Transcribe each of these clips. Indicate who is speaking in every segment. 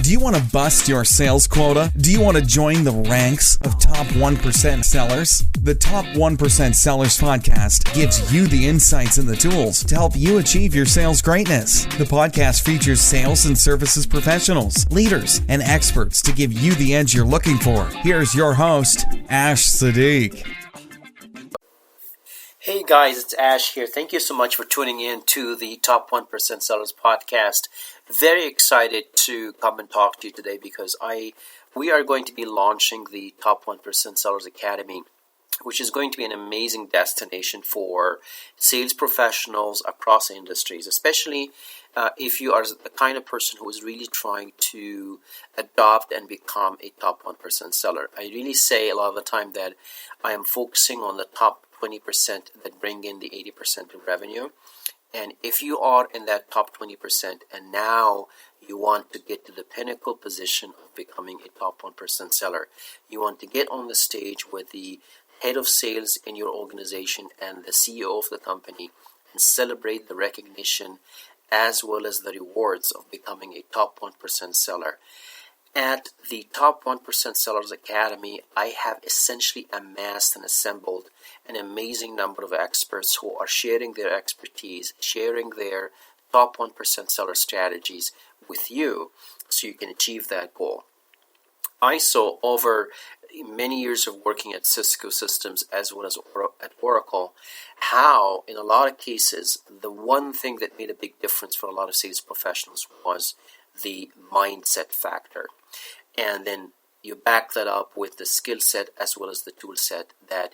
Speaker 1: Do you want to bust your sales quota? Do you want to join the ranks of top 1% sellers? The Top 1% Sellers podcast gives you the insights and the tools to help you achieve your sales greatness. The podcast features sales and services professionals, leaders, and experts to give you the edge you're looking for. Here's your host, Ash Sadiq.
Speaker 2: Hey guys, it's Ash here. Thank you so much for tuning in to the Top 1% Sellers podcast. Very excited to come and talk to you today because we are going to be launching the Top 1% Sellers Academy, which is going to be an amazing destination for sales professionals across industries, especially if you are the kind of person who is really trying to adopt and become a top 1% seller. I really say a lot of the time that I am focusing on the top 20% that bring in the 80% of revenue. And if you are in that top 20% and now you want to get to the pinnacle position of becoming a top 1% seller, you want to get on the stage with the head of sales in your organization and the CEO of the company and celebrate the recognition as well as the rewards of becoming a top 1% seller. At the Top 1% Sellers Academy, I have essentially amassed and assembled an amazing number of experts who are sharing their expertise, sharing their top 1% seller strategies with you so you can achieve that goal. I saw over many years of working at Cisco systems as well as at Oracle, how in a lot of cases, the one thing that made a big difference for a lot of sales professionals was the mindset factor. And then you back that up with the skill set as well as the tool set that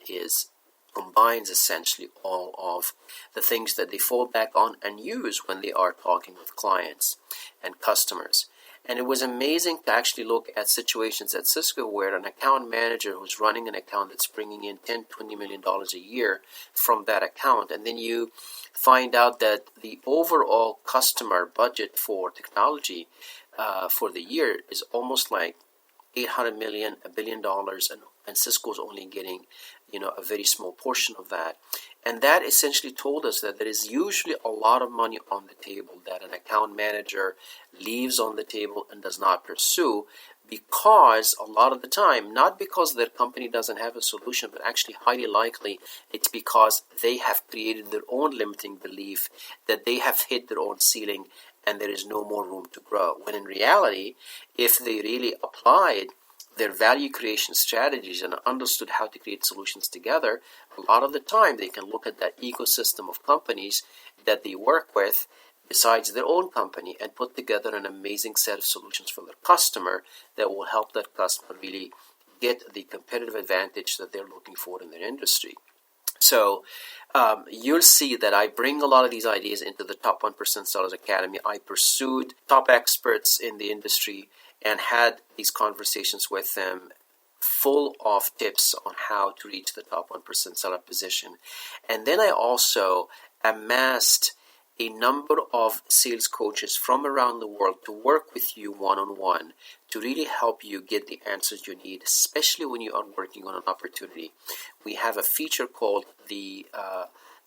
Speaker 2: combines essentially all of the things that they fall back on and use when they are talking with clients and customers. And it was amazing to actually look at situations at Cisco where an account manager who's running an account that's bringing in $10-20 million a year from that account, and then you find out that the overall customer budget for technology for the year is almost like $800 million, $1 billion, and Cisco's only getting a very small portion of that. And that essentially told us that there is usually a lot of money on the table that an account manager leaves on the table and does not pursue, because a lot of the time, not because their company doesn't have a solution, but actually highly likely it's because they have created their own limiting belief that they have hit their own ceiling and there is no more room to grow. When in reality, if they really applied their value creation strategies and understood how to create solutions together, a lot of the time they can look at that ecosystem of companies that they work with besides their own company and put together an amazing set of solutions for their customer that will help that customer really get the competitive advantage that they're looking for in their industry. So you'll see that I bring a lot of these ideas into the Top 1% Sellers Academy. I pursued top experts in the industry and had these conversations with them full of tips on how to reach the top 1% seller position. And then I also amassed a number of sales coaches from around the world to work with you one-on-one to really help you get the answers you need, especially when you are working on an opportunity. We have a feature called the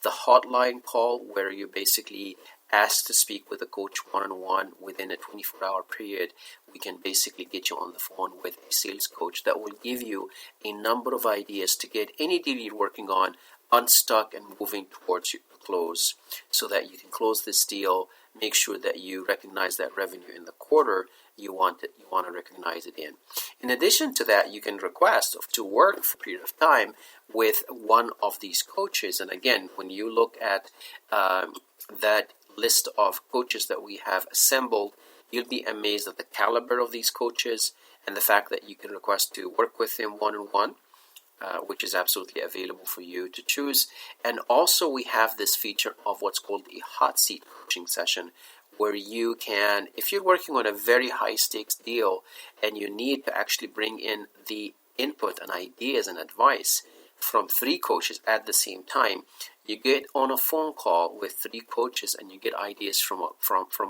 Speaker 2: hotline call, where you basically ask to speak with a coach one-on-one within a 24-hour period. We can basically get you on the phone with a sales coach that will give you a number of ideas to get any deal you're working on unstuck and moving towards your close, so that you can close this deal, make sure that you recognize that revenue in the quarter you want to recognize it in. In addition to that, you can request to work for a period of time with one of these coaches. And again, when you look at that list of coaches that we have assembled, you'll be amazed at the caliber of these coaches and the fact that you can request to work with them one-on-one, which is absolutely available for you to choose. And also we have this feature of what's called a hot seat coaching session, where you can, if you're working on a very high stakes deal and you need to actually bring in the input and ideas and advice from 3 coaches at the same time, you get on a phone call with 3 coaches and you get ideas from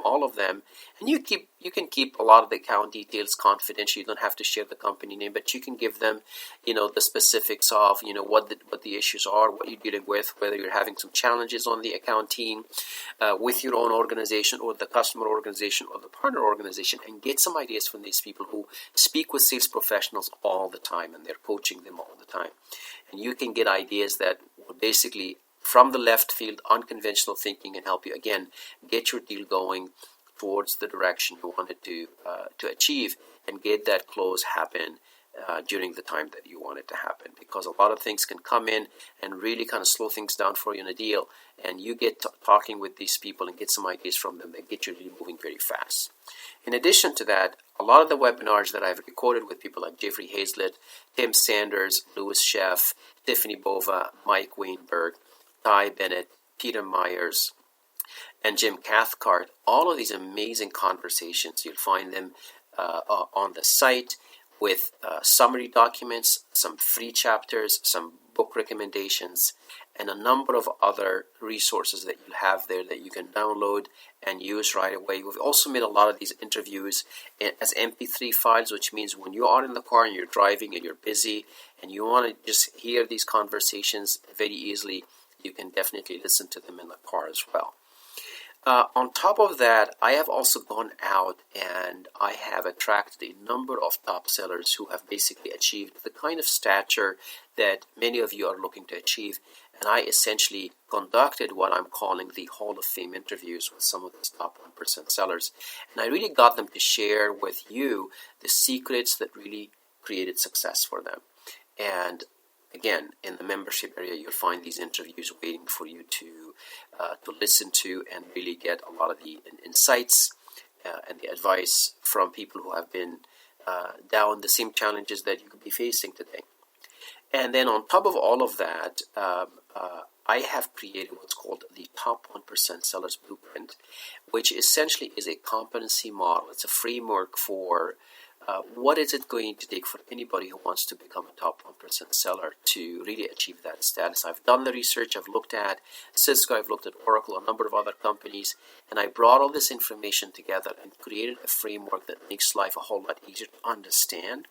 Speaker 2: all of them, and you can keep a lot of the account details confidential. You don't have to share the company name, but you can give them, the specifics of, what the issues are, what you're dealing with, whether you're having some challenges on the account team, with your own organization or the customer organization or the partner organization, and get some ideas from these people who speak with sales professionals all the time and they're coaching them all the time. And you can get ideas that will basically from the left field, unconventional thinking, and help you again get your deal going towards the direction you wanted to achieve, and get that close happen during the time that you want it to happen. Because a lot of things can come in and really kind of slow things down for you in a deal, and you get talking with these people and get some ideas from them that get your deal moving very fast. In addition to that, a lot of the webinars that I've recorded with people like Jeffrey Hazlett, Tim Sanders, Louis Sheff, Tiffany Bova, Mike Weinberg, Ty Bennett, Peter Myers, and Jim Cathcart, all of these amazing conversations, you'll find them on the site with summary documents, some free chapters, some book recommendations, and a number of other resources that you have there that you can download and use right away. We've also made a lot of these interviews as MP3 files, which means when you are in the car and you're driving and you're busy and you want to just hear these conversations very easily, you can definitely listen to them in the car as well. On top of that, I have also gone out and I have attracted a number of top sellers who have basically achieved the kind of stature that many of you are looking to achieve. And I essentially conducted what I'm calling the Hall of Fame interviews with some of these top 1% sellers. And I really got them to share with you the secrets that really created success for them. And again, in the membership area, you'll find these interviews waiting for you to listen to and really get a lot of the insights and the advice from people who have been down the same challenges that you could be facing today. And then on top of all of that, I have created what's called the Top 1% Sellers Blueprint, which essentially is a competency model. It's a framework for what is it going to take for anybody who wants to become a top 1% seller to really achieve that status. I've done the research. I've looked at Cisco, I've looked at Oracle, a number of other companies, and I brought all this information together and created a framework that makes life a whole lot easier to understand.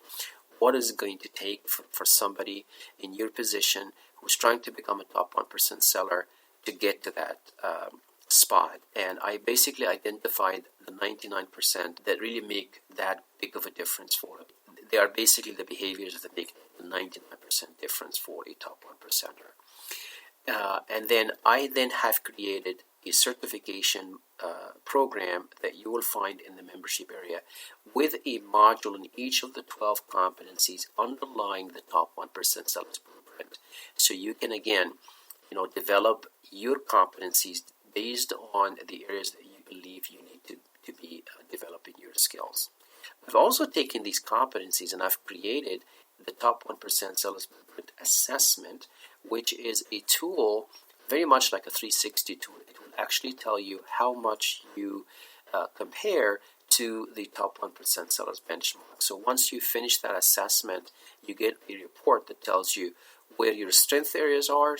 Speaker 2: What is it going to take for somebody in your position who's trying to become a top 1% seller to get to that spot? And I basically identified the 99% that really make that big of a difference for it. They are basically the behaviors that make the 99% difference for a top 1%er. And then I have created a certification program that you will find in the membership area with a module in each of the 12 competencies underlying the top 1% sellers blueprint. So you can again, develop your competencies based on the areas that you believe you need to be developing your skills. I've also taken these competencies and I've created the Top 1% Sellers Blueprint Assessment, which is a tool very much like a 360 tool. It will actually tell you how much you compare to the Top 1% Sellers benchmark. So once you finish that assessment, you get a report that tells you where your strength areas are,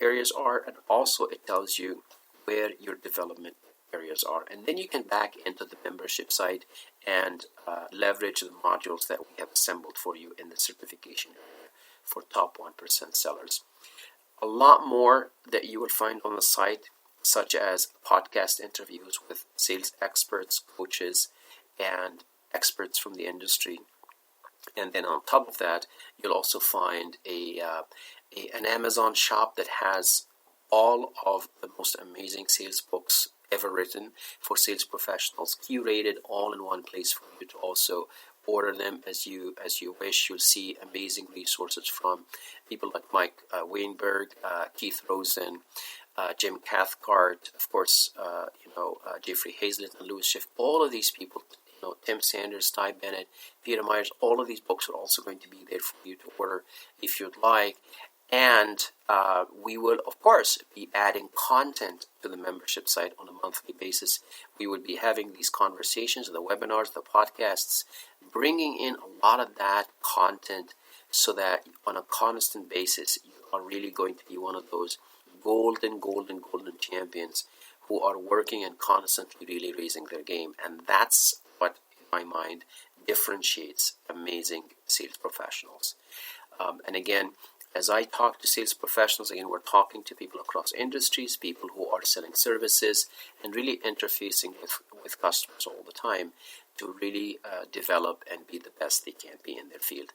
Speaker 2: and also it tells you where your development areas are. And then you can back into the membership site and leverage the modules that we have assembled for you in the certification area for top 1% sellers. A lot more that you will find on the site, such as podcast interviews with sales experts, coaches, and experts from the industry. And then on top of that, you'll also find an Amazon shop that has all of the most amazing sales books ever written for sales professionals, curated all in one place for you to also order them as you wish. You'll see amazing resources from people like Mike Weinberg, Keith Rosen, Jim Cathcart, of course, Jeffrey Hazlett and Louis Sheff. All of these people, Tim Sanders, Ty Bennett, Peter Myers, all of these books are also going to be there for you to order if you'd like. And we will, of course, be adding content to the membership site on a monthly basis. We would be having these conversations, the webinars, the podcasts, bringing in a lot of that content so that on a constant basis, you are really going to be one of those golden champions who are working and constantly really raising their game. And that's what, in my mind, differentiates amazing sales professionals. And again, as I talk to sales professionals, again, we're talking to people across industries, people who are selling services, and really interfacing with customers all the time to really develop and be the best they can be in their field.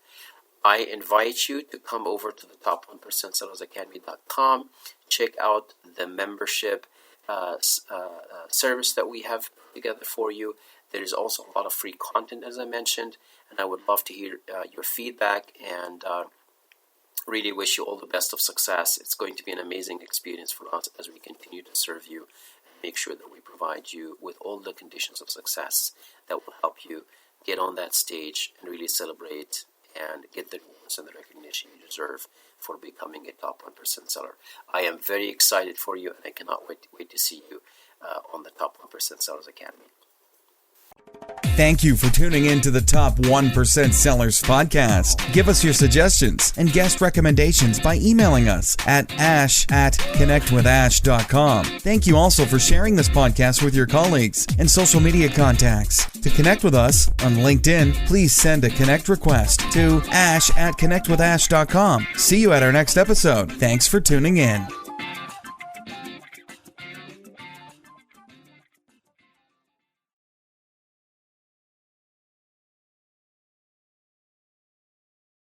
Speaker 2: I invite you to come over to the top1%sellersacademy.com, check out the membership service that we have together for you. There is also a lot of free content, as I mentioned, and I would love to hear your feedback and really wish you all the best of success. It's going to be an amazing experience for us as we continue to serve you and make sure that we provide you with all the conditions of success that will help you get on that stage and really celebrate and get the awards and the recognition you deserve for becoming a top 1% seller. I am very excited for you, and I cannot wait to see you on the Top 1% Sellers Academy.
Speaker 1: Thank you for tuning in to the Top 1% Sellers podcast. Give us your suggestions and guest recommendations by emailing us at ash@connectwithash.com. Thank you also for sharing this podcast with your colleagues and social media contacts. To connect with us on LinkedIn, please send a connect request to ash@connectwithash.com. See you at our next episode. Thanks for tuning in.